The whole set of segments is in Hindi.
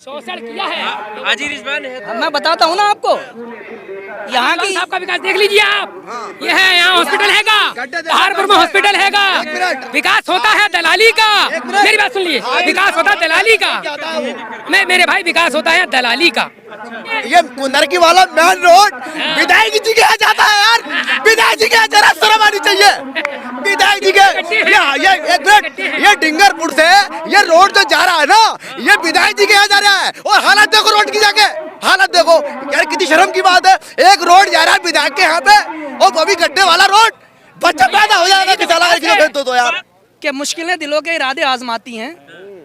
शोषण किया है। हाजी रिजवान है। मैं बताता हूँ ना आपको, यहाँ की आपका विकास देख लीजिए आप। ये है यहाँ हॉस्पिटल हैगा, पहाड़पुर में हॉस्पिटल हैगा। विकास होता है दलाली का। मेरी बात सुन लीजिए, विकास होता है दलाली का। मेरे भाई विकास होता है दलाली का। ये कुंदरकी वाला मेन रोड विधायक जी के यहाँ जाता है यार। विधायक जी के यहाँ जरा शर्म आनी चाहिए। विधायक जी के ये एक मिनट, ये डिंगरपुर से ये रोड जो जा रहा है ना, ये विधायक जी के यहाँ जा रहा है। और हालत देखो रोड की, जाके हालत देखो यार, कितनी शर्म की बात है। एक रोड जा रहा है विधायक के यहाँ पे, और वो भी गड्ढे वाला रोड। बच्चा पैदा हो जाएगा तो यार। कि मुश्किलें दिलों के इरादे आजमाती हैं,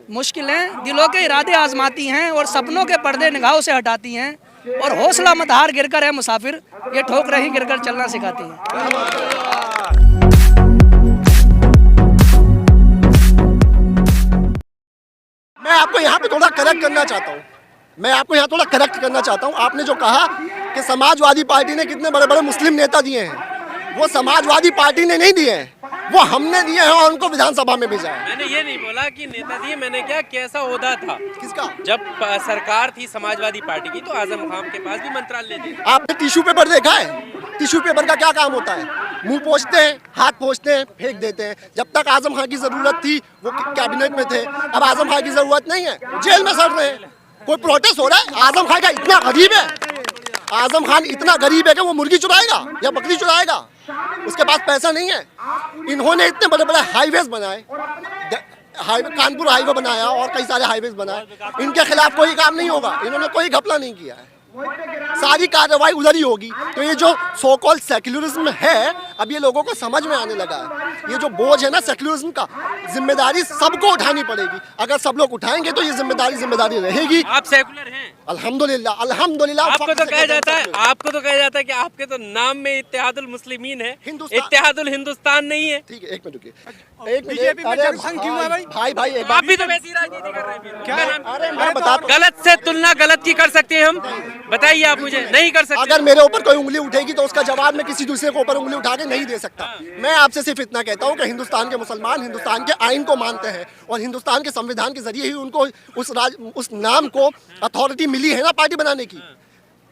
मुश्किलें दिलों के इरादे आजमाती हैं, और सपनों के पर्दे निगाहों से हटाती हैं। और हौसला मत हार, गिरकर है मुसाफिर, ये ठोकरें ही गिरकर चलना सिखाती हैं। मैं आपको यहाँ पे थोड़ा करेक्ट करना चाहता हूँ। आपने जो कहा कि समाजवादी पार्टी ने कितने बड़े बड़े मुस्लिम नेता दिए हैं, वो समाजवादी पार्टी ने नहीं दिए हैं, वो हमने दिए हैं और उनको विधानसभा में भेजा है। मैंने ये नहीं बोला कि नेता दिए, मैंने क्या कैसा ओहदा था किसका? जब सरकार थी समाजवादी पार्टी की, तो आजम खान के पास भी मंत्रालय थे। आपने टिश्यू पेपर देखा है? टिश्यू पेपर का क्या काम होता है? मुंह पोंछते हैं, हाथ पोंछते हैं, फेंक देते हैं। जब तक आजम खान की जरूरत थी वो कैबिनेट में थे, अब आजम खान की जरूरत नहीं है, जेल में सड़ रहे हैं। कोई प्रोटेस्ट हो रहा है? आजम खान का इतना गरीब है, आजम खान इतना गरीब है कि वो मुर्गी चुराएगा या बकरी चुराएगा? उसके पास पैसा नहीं है। इन्होंने इतने बड़े बड़े हाईवेज बनाए, कानपुर हाईवे बनाया और कई सारे हाईवेज बनाए। इनके खिलाफ कोई काम नहीं होगा, इन्होंने कोई घपला नहीं किया है, सारी कार्रवाई उधर ही होगी। तो ये जो सो कॉल्ड सेक्युलरिज्म है, अब ये लोगों को समझ में आने लगा है। ये जो बोझ है ना सेक्युलरिज्म का, जिम्मेदारी सबको उठानी पड़ेगी। अगर सब लोग उठाएंगे तो ये जिम्मेदारी रहेगी। आप सेकुलर हैं? अल्हम्दुलिल्लाह। आपको तो कहा जाता है कि आपके तो नाम में इत्तेहादुल मुस्लिमीन है, इत्तेहादुल हिंदुस्तान नहीं है। ठीक है, एक मिनट रुकिए, एक मिनट भाई आप भी तो वैसी राजनीति कर रहे हैं। क्या? अरे मैं बता, गलत से तुलना गलत की कर सकते हैं हम? बताइए आप मुझे। नहीं कर सकते। अगर मेरे ऊपर कोई उंगली उठेगी तो उसका जवाब मैं किसी दूसरे के ऊपर उंगली उठा के नहीं दे सकता। मैं आपसे सिर्फ इतना कहता हूँ कि हिंदुस्तान के मुसलमान हिंदुस्तान के आइन को मानते हैं, और हिंदुस्तान के संविधान के जरिए ही उनको उस नाम को अथॉरिटी मिली है ना पार्टी बनाने की।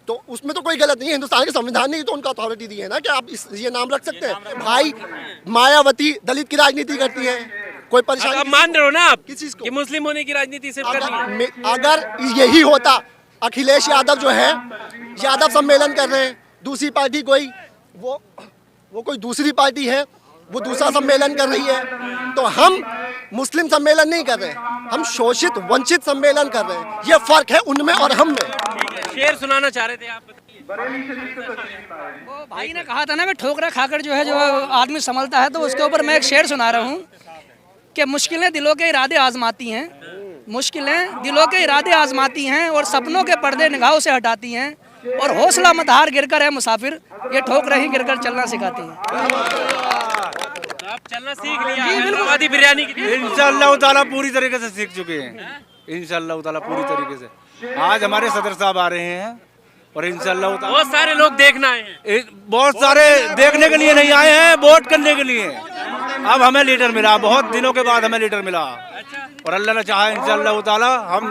तो उसमें तो कोई गलत नहीं है, हिंदुस्तान के संविधान ने तो उनका अथॉरिटी दी है ना कि आप ये नाम रख सकते हैं। भाई मायावती दलित की राजनीति करती है, कोई परेशानी? आप मान रहे हो ना आप किस चीज को? कि मुस्लिम होने की राजनीति सिर्फ करनी है? अगर यही होता, अखिलेश यादव जो है यादव सम्मेलन कर रहे हैं, दूसरी पार्टी कोई वो कोई दूसरी पार्टी है, वो दूसरा सम्मेलन कर रही है, तो हम मुस्लिम सम्मेलन नहीं कर रहे हैं, हम शोषित वंचित सम्मेलन कर रहे हैं। ये फर्क है उनमें और हम में। शेर सुनाना चाह रहे थे आप, वो भाई ने कहा था ना कि ठोकरा खाकर जो है जो आदमी संभलता है, तो उसके ऊपर मैं एक शेर सुना रहा हूँ कि मुश्किलें दिलों के इरादे आजमाती हैं, मुश्किलें दिलों के इरादे आजमाती हैं, और सपनों के पर्दे निगाहों से हटाती हैं। और हौसला मत हार, गिरकर है मुसाफिर, ये ठोकरें ही गिरकर चलना सिखाती हैं। आप चलना सीख लिया हैदराबादी बिरयानी की। इंशाअल्लाह ताला पूरी तरीके से सीख चुके हैं, इंशाअल्लाह ताला पूरी तरीके से। आज हमारे सदर साहब आ रहे हैं और इंशाअल्लाह बहुत सारे लोग देखना है, बहुत सारे देखने के लिए नहीं आए हैं, वोट करने के लिए। अब हमें लीडर मिला, बहुत दिनों के बाद हमें लीडर मिला, और अल्लाह ने चाहा इंशाअल्लाह ताला हम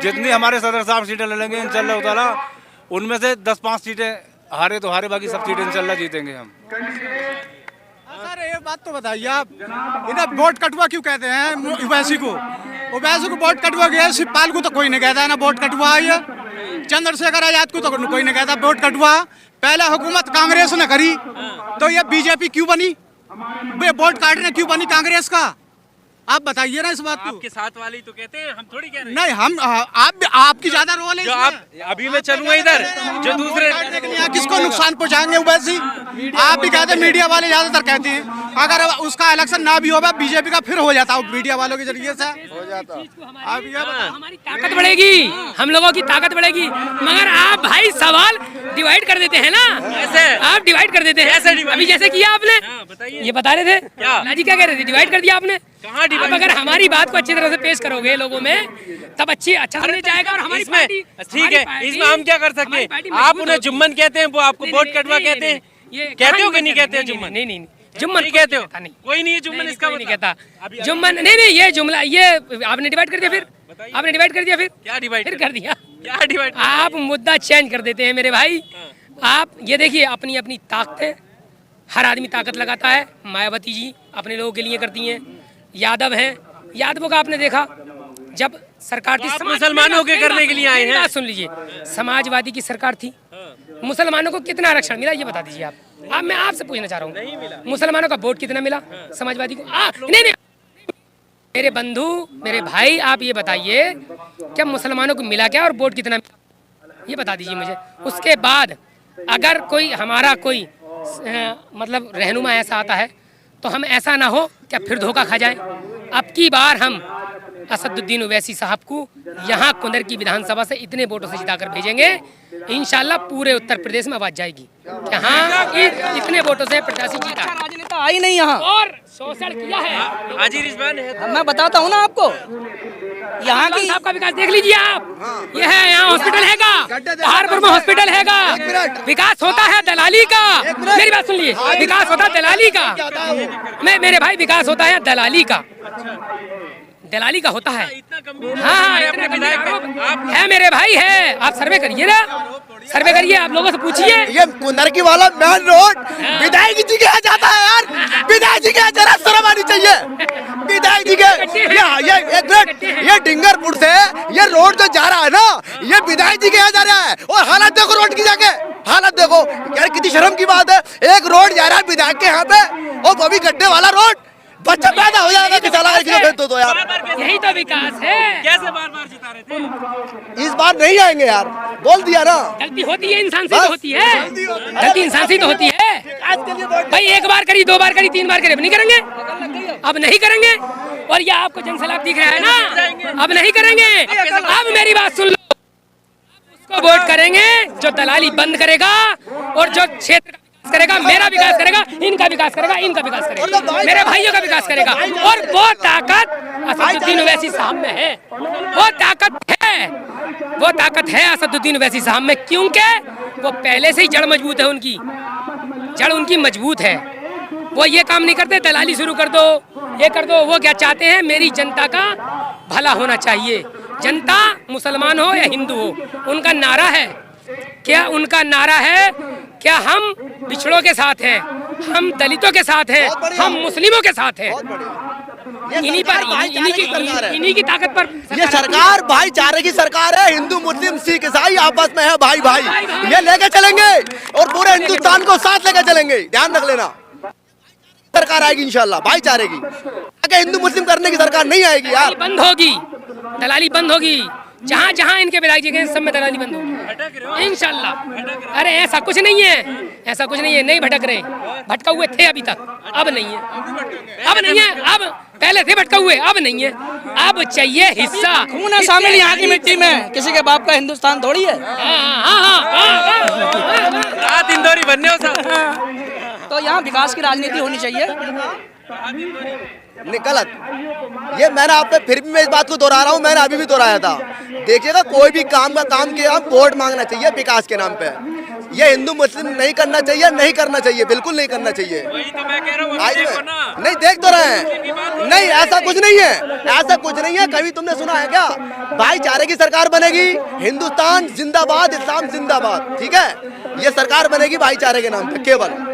जितनी हमारे सदर साहब सीटें ले लेंगे इंशाअल्लाह ताला, उनमें से 10-5 सीटें हारे तो हारे, बाकी सब सीटें इंशाअल्लाह जीतेंगे हम। सर ये बात तो बताइए आप, इधर वोट कटवा क्यों कहते हैं ओवैसी को? ओवैसी को वोट कटवा गया, शिवपाल को तो कोई नहीं कहता है ना वोट कटवा है, चंद्रशेखर आजाद को तो कोई नहीं कहता वोट कटवा। पहले हुकूमत कांग्रेस ने करी, तो ये बीजेपी क्यों बनी? ये वोट काटने क्यों बनी कांग्रेस का? आप बताइए ना इस बात को। आपके साथ वाली तो कहते हैं, हम थोड़ी कह रहे हैं। नहीं, हम आपकी ज्यादा रोल है जो आप अभी मैं चलूंगा इधर, जो दूसरे किसको नुकसान पहुंचाएंगे ओवैसी? आप भी कहते हैं, मीडिया वाले ज्यादातर कहते हैं, अगर उसका इलेक्शन ना भी होगा बीजेपी का फिर हो जाता है मीडिया वालों के जरिए से हो जाता। आप ये हमारी ताकत बढ़ेगी, हम लोगों की ताकत बढ़ेगी, मगर आप भाई सवाल डिवाइड कर देते हैं ना। ऐसे आप डिवाइड कर देते हैं, अभी जैसे किया आपने, ये बता रहे थे क्या? जी क्या कह रहे थे? डिवाइड कर दिया आपने। कहाँ आप अगर हमारी बात को अच्छी तरह से पेश करोगे लोगों में, तब अच्छा समझ जाएगा। और हमारी इसमें ठीक है, इसमें हम क्या कर सकते हैं? आप उन्हें जुम्मन कहते हैं, वो आपको वोट कटवा कहते हैं, कहते हो कि नहीं कहते हो जुम्मन? नहीं, जुम्मन नहीं कहते हो? नहीं, कोई नहीं है जुम्मन, इसका नहीं कहता जुम्मन। नहीं, ये जुमला ये आपने डिवाइड कर दिया, फिर आपने डिवाइड कर दिया, क्या डिवाइड फिर कर दिया। क्या डिवाइड? आप मुद्दा चेंज कर देते हैं मेरे भाई। आप ये देखिए, अपनी अपनी ताकतें, हर आदमी ताकत लगाता है। मायावती जी अपने लोगों के लिए करती हैं, यादव हैं, यादवों का आपने देखा जब सरकार थी, आप मुसलमानों के करने के लिए आए हैं। बात सुन लीजिए, समाजवादी की सरकार थी, मुसलमानों को कितना आरक्षण मिला ये बता दीजिए आप। अब मैं आपसे पूछना चाह रहा हूँ, मुसलमानों का वोट कितना मिला, समाजवादी को? नहीं, मेरे बंधु, मेरे भाई, आप ये बताइए क्या मुसलमानों को मिला क्या और वोट कितना मिला, ये बता दीजिए मुझे। उसके बाद अगर कोई हमारा कोई मतलब रहनुमा ऐसा आता है तो हम ऐसा ना हो क्या फिर धोखा खा जाए। अब की बार हम असदुद्दीन ओवैसी साहब को यहाँ कुंदर की विधानसभा से इतने वोटों से जिताकर भेजेंगे, इंशाल्लाह पूरे उत्तर प्रदेश में आवाज जाएगी कि हाँ इतने वोटों से प्रत्याशी जीता। राजनेता आई नहीं यहाँ और शोषण किया है। हाजी रिजवान है। मैं बताता हूँ ना आपको, यहाँ की साहब का विकास देख लीजिए आप। ये है, यहाँ हॉस्पिटल हैगा, पहाड़पुर में हॉस्पिटल हैगा। विकास होता है दलाली का। मेरी बात सुन लिए, विकास होता है दलाली का। मेरे भाई, विकास होता है दलाली का, दलाली का होता है। हाँ, इतना गंभीर है मेरे भाई, है। आप सर्वे करिए ना, सर्वे करिए, आप लोगों से पूछिए। ये कुंदर की वाला मेन रोड विधायक जी के यहाँ जाता है यार, विधायक जी के यहाँ जरा शर्म आनी चाहिए। विधायक जी के ये एक मिनट, ये डिंगरपुर से ये रोड जो जा रहा है ना, ये विधायक जी के यहाँ जा रहा है। और हालत देखो रोड की, जाके हालत देखो यार, कितनी शर्म की बात है। एक रोड जा रहा है विधायक के यहाँ पे, और वो भी गड्ढे वाला रोड। बच्चा पैदा हो जाएगा तो यार, यही तो विकास है। कैसे बार-बार जिता रहे थे? इस बार नहीं आएंगे यार, बोल दिया ना। गलती होती है, इंसान से तो होती है, गलती इंसान से तो होती है भाई। एक बार करी, दो बार करी, तीन बार करी, अब नहीं करेंगे, अब नहीं करेंगे। और ये आपको जनसैलाब दिख रहा है ना, अब नहीं करेंगे। अब मेरी बात सुन लो, उसको वोट करेंगे जो दलाली बंद करेगा और जो क्षेत्र करेगा, मेरा विकास करेगा, इनका विकास करेगा, इनका विकास करेगा, मेरे भाइयों का विकास करेगा। और वो ताकत असदुद्दीन ओवैसी साहब में है, वो ताकत है, वो ताकत है असदुद्दीन ओवैसी साहब में, क्योंकि वो पहले से ही जड़ मजबूत है, उनकी जड़ उनकी मजबूत है। वो ये काम नहीं करते दलाली शुरू कर दो, ये कर दो। वो क्या चाहते हैं, मेरी जनता का भला होना चाहिए। जनता मुसलमान हो या हिंदू हो, उनका नारा है क्या? उनका नारा है क्या? हम पिछड़ों के साथ हैं, हम दलितों के साथ हैं, हम मुस्लिमों के साथ हैं। इन्हीं की ताकत पर ये सरकार भाईचारे की सरकार है। हिंदू मुस्लिम सिख ईसाई आपस में है भाई भाई, ये लेके चलेंगे और पूरे हिंदुस्तान को साथ लेके चलेंगे। ध्यान रख लेना, सरकार आएगी इंशाल्लाह भाईचारे की। अगर हिंदू मुस्लिम करने की सरकार नहीं आएगी यार, बंद होगी दलाली, बंद होगी। जहाँ जहाँ इनके विधायक जी गए सब में दलाली बंद होगी इंशाल्लाह। अरे ऐसा कुछ नहीं है, ऐसा कुछ नहीं है, नहीं भटक रहे, भटका हुए थे अभी तक, अब नहीं है, अब नहीं है। अब पहले थे भटका हुए, अब नहीं है। अब चाहिए हिस्सा, खून है शामिल यहाँ की मिट्टी में, किसी के बाप का हिंदुस्तान थोड़ी है। रात इंदौरी बनने हो साहब। तो यहाँ विकास की राजनीति होनी चाहिए। गलत, ये मैंने आप पे फिर भी मैं इस बात को दोहरा रहा हूँ, मैंने अभी भी दोहराया था। देखिएगा, कोई भी काम का काम किया, वोट मांगना चाहिए विकास के नाम पे। ये हिंदू मुस्लिम नहीं करना चाहिए, नहीं करना चाहिए, बिल्कुल नहीं करना चाहिए। वही तो मैं कह रहा हूँ, नहीं देख तो रहे हैं, नहीं ऐसा कुछ नहीं है, ऐसा कुछ नहीं है। कभी तुमने सुना है क्या भाईचारे की सरकार बनेगी, हिंदुस्तान जिंदाबाद, इस्लाम जिंदाबाद, ठीक है? ये सरकार बनेगी भाईचारे के नाम पे केवल।